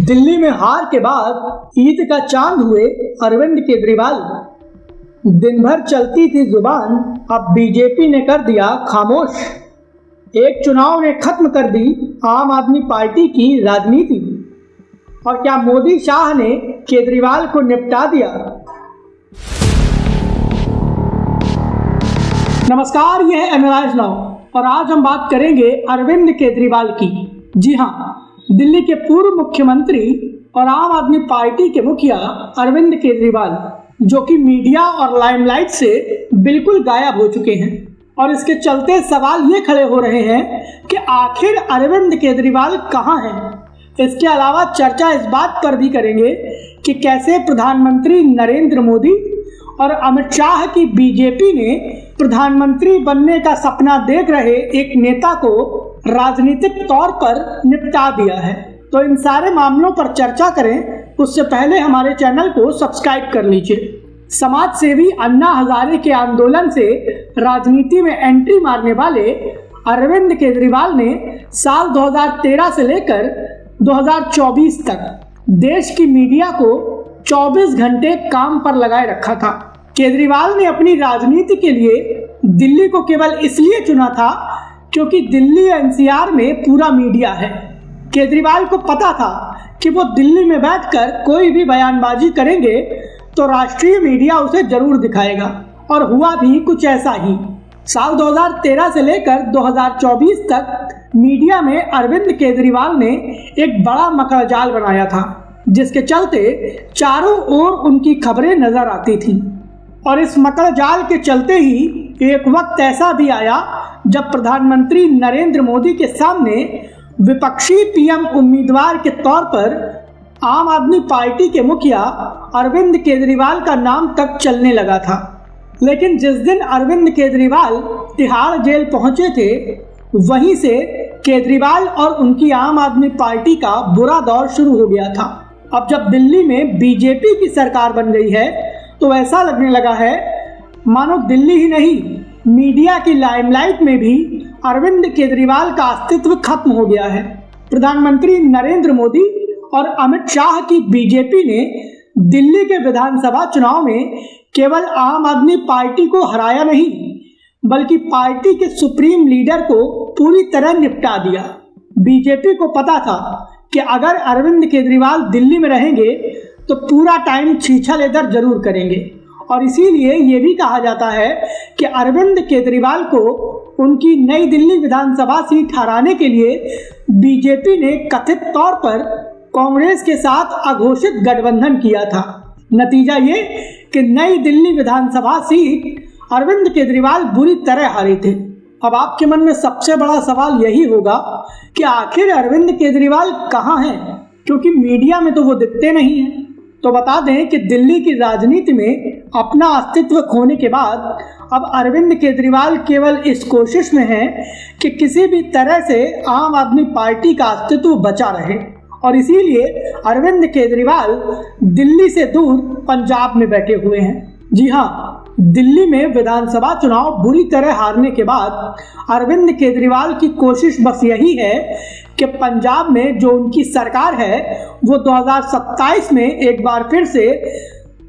दिल्ली में हार के बाद ईद का चांद हुए अरविंद केजरीवाल। दिन भर चलती थी जुबान, अब बीजेपी ने कर दिया खामोश। एक चुनाव ने खत्म कर दी आम आदमी पार्टी की राजनीति। और क्या मोदी शाह ने केजरीवाल को निपटा दिया? नमस्कार, यह है एनालाइज नाउ और आज हम बात करेंगे अरविंद केजरीवाल की। जी हाँ, दिल्ली के पूर्व मुख्यमंत्री और आम आदमी पार्टी के मुखिया अरविंद केजरीवाल, जो कि मीडिया और लाइमलाइट से बिल्कुल गायब हो चुके हैं। और इसके चलते सवाल ये खड़े हो रहे हैं कि आखिर अरविंद केजरीवाल कहाँ हैं। इसके अलावा चर्चा इस बात पर भी करेंगे कि कैसे प्रधानमंत्री नरेंद्र मोदी और अमित शाह की बीजेपी ने प्रधानमंत्री बनने का सपना देख रहे एक नेता को राजनीतिक तौर पर निपटा दिया है। तो इन सारे मामलों पर चर्चा करें उससे पहले हमारे चैनल को सब्सक्राइब कर लीजिए। समाज सेवी अन्ना हजारे के आंदोलन से राजनीति में एंट्री मारने वाले अरविंद केजरीवाल ने साल 2013 से लेकर 2024 तक देश की मीडिया को 24 घंटे काम पर लगाए रखा था। केजरीवाल ने अपनी राजनीति के लिए दिल्ली को केवल इसलिए चुना था क्योंकि दिल्ली एनसीआर में पूरा मीडिया है। केजरीवाल को पता था कि वो दिल्ली में बैठकर कोई भी बयानबाजी करेंगे तो राष्ट्रीय मीडिया उसे जरूर दिखाएगा, और हुआ भी कुछ ऐसा ही। साल 2013 से लेकर 2024 तक मीडिया में अरविंद केजरीवाल ने एक बड़ा मकड़जाल बनाया था, जिसके चलते चारों ओर उनकी खबरें नजर आती थीं। और इस मकड़जाल के चलते ही एक वक्त ऐसा भी आया जब प्रधानमंत्री नरेंद्र मोदी के सामने विपक्षी पीएम उम्मीदवार के तौर पर आम आदमी पार्टी के मुखिया अरविंद केजरीवाल का नाम तक चलने लगा था। लेकिन जिस दिन अरविंद केजरीवाल तिहाड़ जेल पहुंचे थे, वहीं से केजरीवाल और उनकी आम आदमी पार्टी का बुरा दौर शुरू हो गया था। अब जब दिल्ली में बीजेपी की सरकार बन गई है तो ऐसा लगने लगा है मानो दिल्ली ही नहीं, मीडिया की लाइमलाइट में भी अरविंद केजरीवाल का अस्तित्व खत्म हो गया है। प्रधानमंत्री नरेंद्र मोदी और अमित शाह की बीजेपी ने दिल्ली के विधानसभा चुनाव में केवल आम आदमी पार्टी को हराया नहीं, बल्कि पार्टी के सुप्रीम लीडर को पूरी तरह निपटा दिया। बीजेपी को पता था कि अगर अरविंद केजरीवाल दिल्ली में रहेंगे तो पूरा टाइम छीछा लेदर जरूर करेंगे, और इसीलिए ये भी कहा जाता है कि अरविंद केजरीवाल को उनकी नई दिल्ली विधानसभा सीट हराने के लिए बीजेपी ने कथित तौर पर कांग्रेस के साथ अघोषित गठबंधन किया था। नतीजा ये कि नई दिल्ली विधानसभा सीट अरविंद केजरीवाल बुरी तरह हारे थे। अब आपके मन में सबसे बड़ा सवाल यही होगा कि आखिर अरविंद केजरीवाल कहाँ हैं, क्योंकि मीडिया में तो वो दिखते नहीं हैं। तो बता दें कि दिल्ली की राजनीति में अपना अस्तित्व खोने के बाद अब अरविंद केजरीवाल केवल इस कोशिश में हैं कि किसी भी तरह से आम आदमी पार्टी का अस्तित्व बचा रहे, और इसीलिए अरविंद केजरीवाल दिल्ली से दूर पंजाब में बैठे हुए हैं। जी हाँ, दिल्ली में विधानसभा चुनाव बुरी तरह हारने के बाद अरविंद केजरीवाल की कोशिश बस यही है कि पंजाब में जो उनकी सरकार है वो 2027 में एक बार फिर से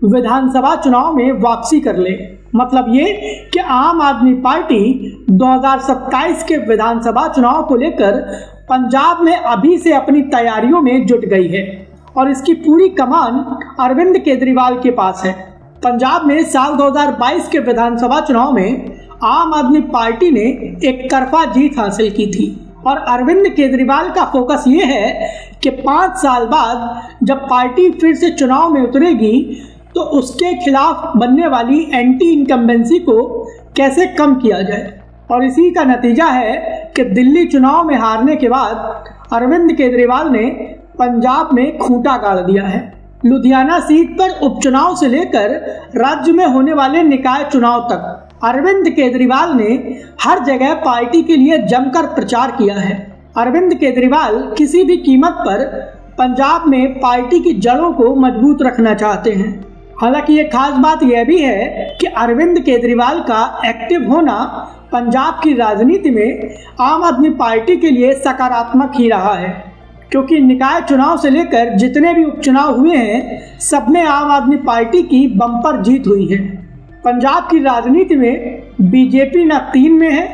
विधानसभा चुनाव में वापसी कर ले। मतलब ये कि आम आदमी पार्टी 2027 के विधानसभा चुनाव को लेकर पंजाब में अभी से अपनी तैयारियों में जुट गई है, और इसकी पूरी कमान अरविंद केजरीवाल के पास है। पंजाब में साल 2022 के विधानसभा चुनाव में आम आदमी पार्टी ने एक तरफा जीत हासिल की थी, और अरविंद केजरीवाल का फोकस ये है कि 5 साल बाद जब पार्टी फिर से चुनाव में उतरेगी तो उसके खिलाफ बनने वाली एंटी इनकम्बेंसी को कैसे कम किया जाए। और इसी का नतीजा है कि दिल्ली चुनाव में हारने के बाद अरविंद केजरीवाल ने पंजाब में खूंटा गाड़ दिया है। लुधियाना सीट पर उपचुनाव से लेकर राज्य में होने वाले निकाय चुनाव तक अरविंद केजरीवाल ने हर जगह पार्टी के लिए जमकर प्रचार किया है। अरविंद केजरीवाल किसी भी कीमत पर पंजाब में पार्टी की जड़ों को मजबूत रखना चाहते हैं। हालांकि ये खास बात यह भी है कि अरविंद केजरीवाल का एक्टिव होना पंजाब की राजनीति में आम आदमी पार्टी के लिए सकारात्मक ही रहा है, क्योंकि निकाय चुनाव से लेकर जितने भी उपचुनाव हुए हैं सब में आम आदमी पार्टी की बम्पर जीत हुई है। पंजाब की राजनीति में बीजेपी न 3 में है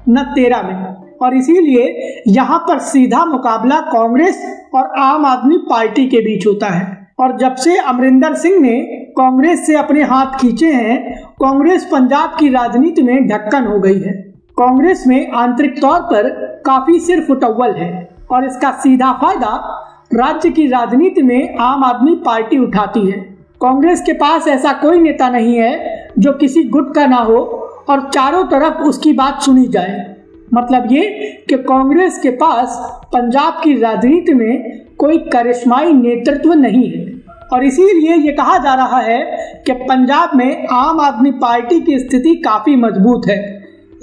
न 13 में, और इसीलिए यहाँ पर सीधा मुकाबला कांग्रेस और आम आदमी पार्टी के बीच होता है। और जब से अमरिंदर सिंह ने कांग्रेस से अपने हाथ खींचे हैं, कांग्रेस पंजाब की राजनीति में ढक्कन हो गई है। कांग्रेस में आंतरिक तौर पर काफी सिर फुटअव्वल है और इसका सीधा फायदा राज्य की राजनीति में आम आदमी पार्टी उठाती है। कांग्रेस के पास ऐसा कोई नेता नहीं है जो किसी गुट का ना हो और चारों तरफ उसकी बात सुनी जाए। मतलब ये कि कांग्रेस के पास पंजाब की राजनीति में कोई करिश्माई नेतृत्व नहीं है, और इसीलिए ये कहा जा रहा है कि पंजाब में आम आदमी पार्टी की स्थिति काफी मजबूत है।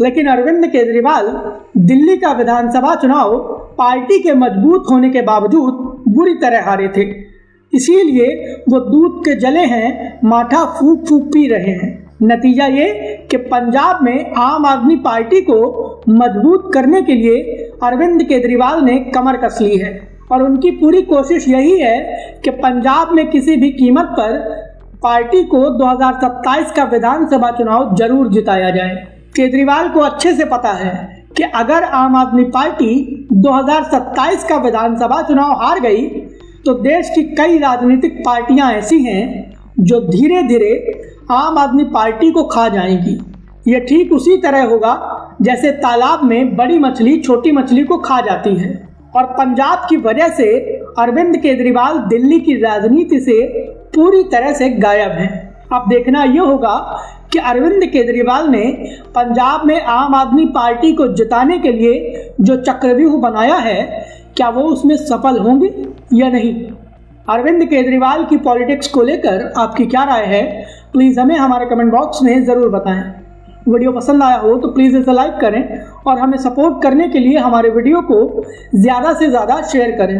लेकिन अरविंद केजरीवाल दिल्ली का विधानसभा चुनाव पार्टी के मजबूत होने के बावजूद बुरी तरह हारे थे, इसीलिए वो दूध के जले हैं, माठा फूंक फूंक पी रहे हैं। नतीजा ये कि पंजाब में आम आदमी पार्टी को मजबूत करने के लिए अरविंद केजरीवाल ने कमर कस ली है, और उनकी पूरी कोशिश यही है कि पंजाब में किसी भी कीमत पर पार्टी को 2027 का विधानसभा चुनाव जरूर जिताया जाए। केजरीवाल को अच्छे से पता है कि अगर आम आदमी पार्टी 2027 का विधानसभा चुनाव हार गई तो देश की कई राजनीतिक पार्टियां ऐसी हैं जो धीरे धीरे आम आदमी पार्टी को खा जाएंगी। ये ठीक उसी तरह होगा जैसे तालाब में बड़ी मछली छोटी मछली को खा जाती है, और पंजाब की वजह से अरविंद केजरीवाल दिल्ली की राजनीति से पूरी तरह से गायब हैं। अब देखना ये होगा कि अरविंद केजरीवाल ने पंजाब में आम आदमी पार्टी को जिताने के लिए जो चक्रव्यूह बनाया है, क्या वो उसमें सफल होंगे या नहीं। अरविंद केजरीवाल की पॉलिटिक्स को लेकर आपकी क्या राय है, प्लीज़ हमें हमारे कमेंट बॉक्स में ज़रूर बताएं। वीडियो पसंद आया हो तो प्लीज़ इसे लाइक करें और हमें सपोर्ट करने के लिए हमारे वीडियो को ज़्यादा से ज़्यादा शेयर करें।